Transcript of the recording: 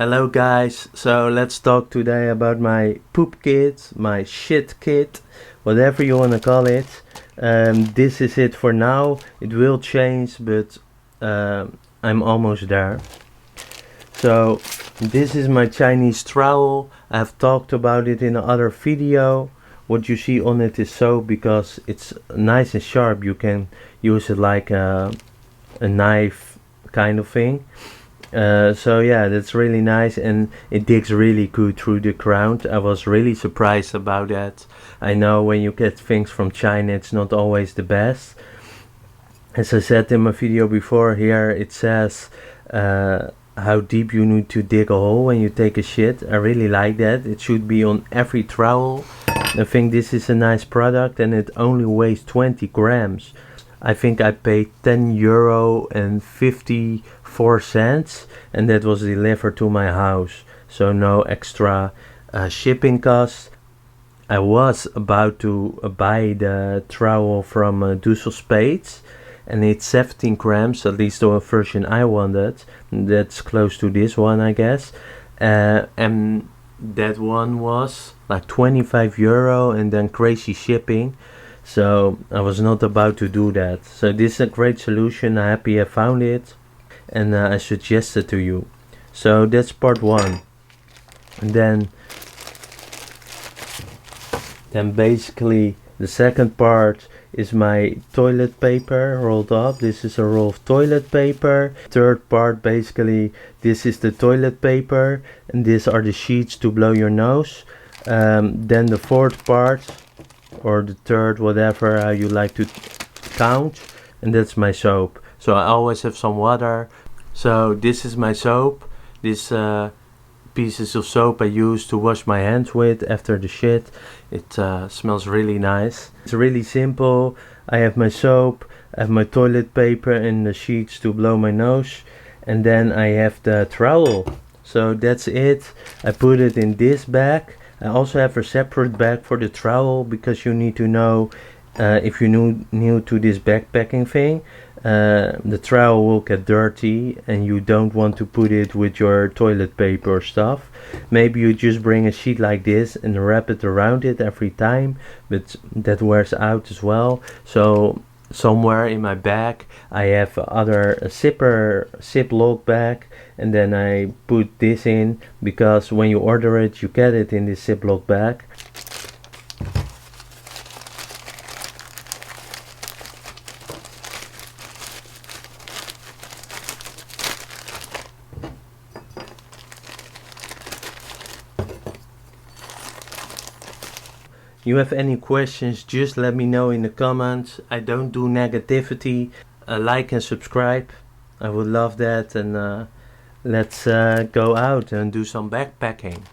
Hello guys, so let's talk today about my poop kit, my shit kit, whatever you wanna call it. This is it for now. It will change, but I'm almost there. So this is my Chinese trowel. I've talked about it in another video. What you see on it is soap because it's nice and sharp. You can use it like a knife kind of thing. So yeah, that's really nice, and it digs really good through the ground. I was really surprised about that. I know when you get things from China it's not always the best. As I said in my video before, here it says how deep you need to dig a hole when you take a shit. I really like that. It should be on every trowel. I think this is a nice product, and it only weighs 20 grams. I think I paid €10.54, and that was delivered to my house, so no extra shipping costs. I was about to buy the trowel from Dussel Spades, and it's 17 grams, at least the version I wanted. That's close to this one, I guess. And that one was like €25 and then crazy shipping. So I was not about to do that. So this is a great solution. I'm happy I found it, and I suggest it to you. So that's part one. And then basically the second part is my toilet paper rolled up. This is a roll of toilet paper. Third part, basically this is the toilet paper, and these are the sheets to blow your nose. Then the fourth part, or the third, whatever how you like to count, and that's my soap. So I always have some water. So this is my soap. This pieces of soap I use to wash my hands with after the shit. It smells really nice. It's really simple. I have my soap, I have my toilet paper and the sheets to blow my nose, and then I have the trowel. So that's it. I put it in this bag. I also have a separate bag for the trowel, because you need to know, if you're new to this backpacking thing, the trowel will get dirty and you don't want to put it with your toilet paper or stuff. Maybe you just bring a sheet like this and wrap it around it every time, but that wears out as well. So somewhere in my bag I have a Ziploc bag, and then I put this in, because when you order it you get it in this Ziploc bag. You have any questions, just let me know in the comments. I don't do negativity. Like and subscribe, I would love that, and let's go out and do some backpacking.